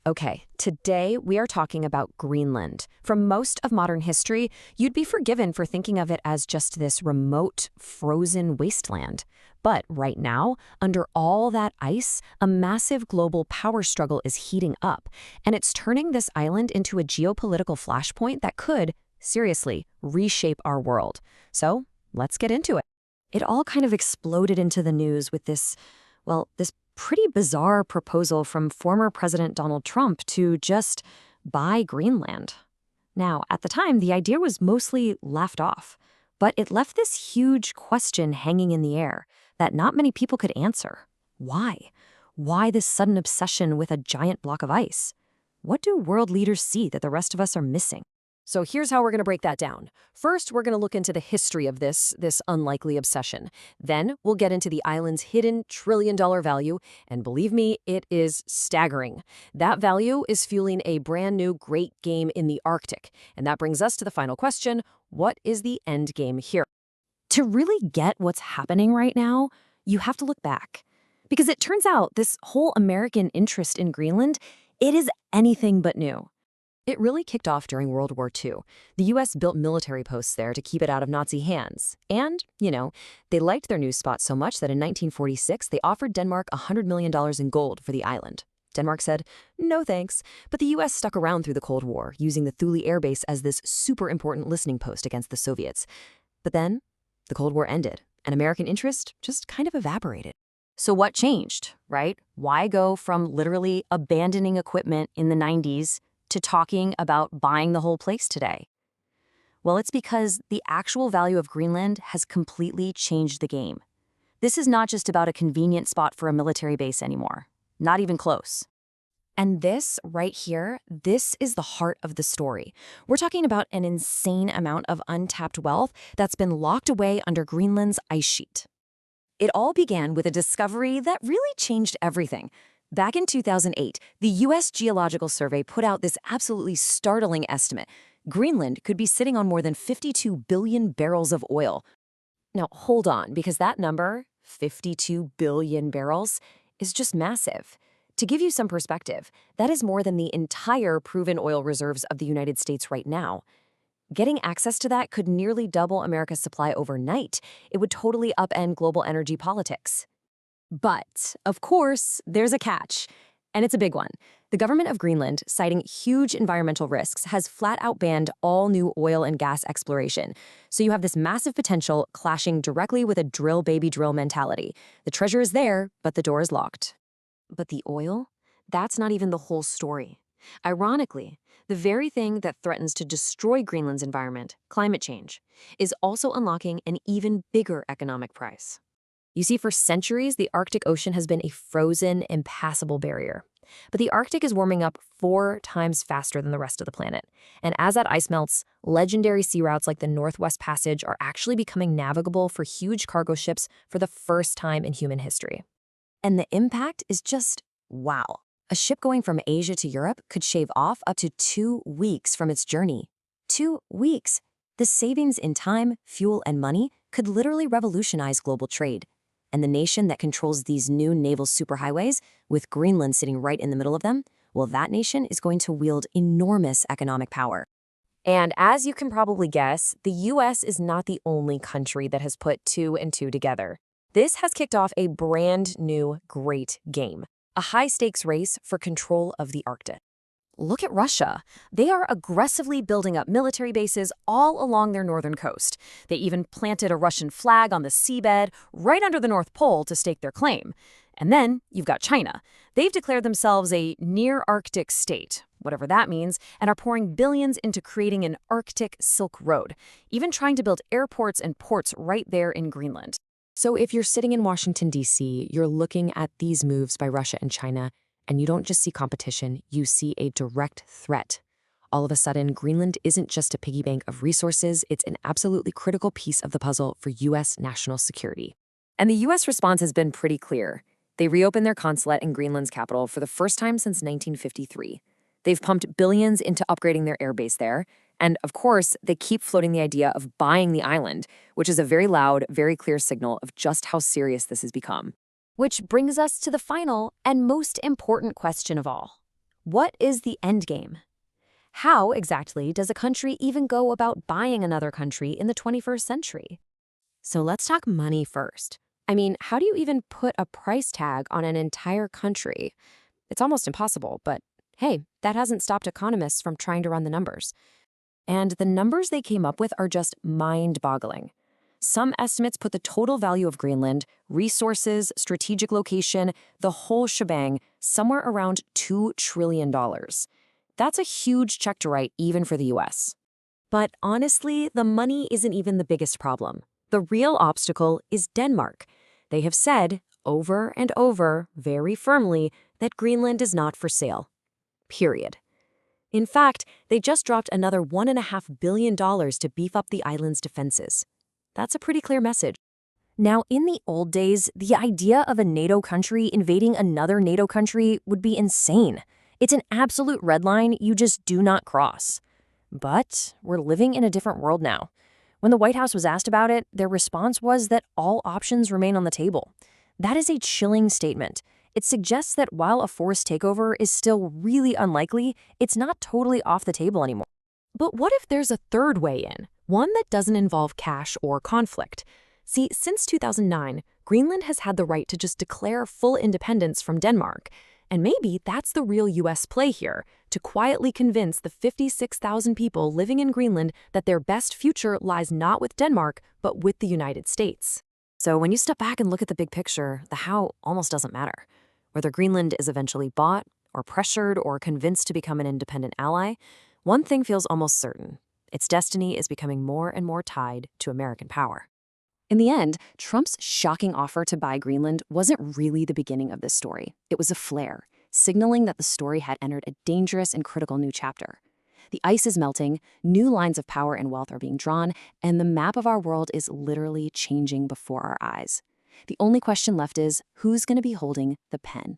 Okay, today we are talking about Greenland. For most of modern history, you'd be forgiven for thinking of it as just this remote, frozen wasteland. But right now, under all that ice, a massive global power struggle is heating up, and it's turning this island into a geopolitical flashpoint that could, seriously, reshape our world. So, let's get into it. It all kind of exploded into the news with this pretty bizarre proposal from former President Donald Trump to just buy Greenland. Now, at the time, the idea was mostly laughed off, but it left this huge question hanging in the air that not many people could answer. Why? Why this sudden obsession with a giant block of ice? What do world leaders see that the rest of us are missing? So here's how we're going to break that down. First, we're going to look into the history of this unlikely obsession. Then we'll get into the island's hidden trillion-dollar value, and believe me, it is staggering. That value is fueling a brand new great game in the Arctic. And that brings us to the final question: what is the end game here? To really get what's happening right now, you have to look back. Because it turns out this whole American interest in Greenland, it is anything but new. It really kicked off during World War II. The U.S. built military posts there to keep it out of Nazi hands. And, they liked their new spot so much that in 1946, they offered Denmark $100 million in gold for the island. Denmark said, no thanks, but the U.S. stuck around through the Cold War, using the Thule Air Base as this super important listening post against the Soviets. But then, the Cold War ended, and American interest just kind of evaporated. So what changed, right? Why go from literally abandoning equipment in the 90s to talking about buying the whole place today? Well, it's because the actual value of Greenland has completely changed the game. This is not just about a convenient spot for a military base anymore. Not even close. And this right here, this is the heart of the story. We're talking about an insane amount of untapped wealth that's been locked away under Greenland's ice sheet. It all began with a discovery that really changed everything. Back in 2008, the U.S. Geological Survey put out this absolutely startling estimate. Greenland could be sitting on more than 52 billion barrels of oil. Now, hold on, because that number, 52 billion barrels, is just massive. To give you some perspective, that is more than the entire proven oil reserves of the United States right now. Getting access to that could nearly double America's supply overnight. It would totally upend global energy politics. But, of course, there's a catch, and it's a big one. The government of Greenland, citing huge environmental risks, has flat-out banned all new oil and gas exploration. So you have this massive potential clashing directly with a drill baby drill mentality. The treasure is there, but the door is locked. But the oil? That's not even the whole story. Ironically, the very thing that threatens to destroy Greenland's environment, climate change, is also unlocking an even bigger economic price. You see, for centuries, the Arctic Ocean has been a frozen, impassable barrier. But the Arctic is warming up 4 times faster than the rest of the planet. And as that ice melts, legendary sea routes like the Northwest Passage are actually becoming navigable for huge cargo ships for the first time in human history. And the impact is just wow. A ship going from Asia to Europe could shave off up to 2 weeks from its journey. 2 weeks. The savings in time, fuel, and money could literally revolutionize global trade. And the nation that controls these new naval superhighways, with Greenland sitting right in the middle of them, well, that nation is going to wield enormous economic power. And as you can probably guess, the U.S. is not the only country that has put 2 and 2 together. This has kicked off a brand new great game, a high-stakes race for control of the Arctic. Look at Russia. They are aggressively building up military bases all along their northern coast. They even planted a Russian flag on the seabed right under the North Pole to stake their claim. And then you've got China. They've declared themselves a near-Arctic state, whatever that means, and are pouring billions into creating an Arctic Silk Road, even trying to build airports and ports right there in Greenland. So if you're sitting in Washington, D.C., you're looking at these moves by Russia and China, and you don't just see competition, you see a direct threat. All of a sudden, Greenland isn't just a piggy bank of resources, it's an absolutely critical piece of the puzzle for U.S. national security. And the U.S. response has been pretty clear. They reopened their consulate in Greenland's capital for the first time since 1953. They've pumped billions into upgrading their airbase there, and of course, they keep floating the idea of buying the island, which is a very loud, very clear signal of just how serious this has become. Which brings us to the final and most important question of all. What is the end game? How exactly does a country even go about buying another country in the 21st century? So let's talk money first. I mean, how do you even put a price tag on an entire country? It's almost impossible, but hey, that hasn't stopped economists from trying to run the numbers. And the numbers they came up with are just mind-boggling. Some estimates put the total value of Greenland, resources, strategic location, the whole shebang, somewhere around $2 trillion. That's a huge check to write even for the US. But honestly, the money isn't even the biggest problem. The real obstacle is Denmark. They have said, over and over, very firmly, that Greenland is not for sale. Period. In fact, they just dropped another $1.5 billion to beef up the island's defenses. That's a pretty clear message. Now, in the old days, the idea of a NATO country invading another NATO country would be insane. It's an absolute red line you just do not cross. But we're living in a different world now. When the White House was asked about it, their response was that all options remain on the table. That is a chilling statement. It suggests that while a forced takeover is still really unlikely, it's not totally off the table anymore. But what if there's a third way in, one that doesn't involve cash or conflict? See, since 2009, Greenland has had the right to just declare full independence from Denmark. And maybe that's the real US play here, to quietly convince the 56,000 people living in Greenland that their best future lies not with Denmark, but with the United States. So when you step back and look at the big picture, the how almost doesn't matter. Whether Greenland is eventually bought, or pressured, or convinced to become an independent ally, one thing feels almost certain. Its destiny is becoming more and more tied to American power. In the end, Trump's shocking offer to buy Greenland wasn't really the beginning of this story. It was a flare, signaling that the story had entered a dangerous and critical new chapter. The ice is melting, new lines of power and wealth are being drawn, and the map of our world is literally changing before our eyes. The only question left is, who's going to be holding the pen?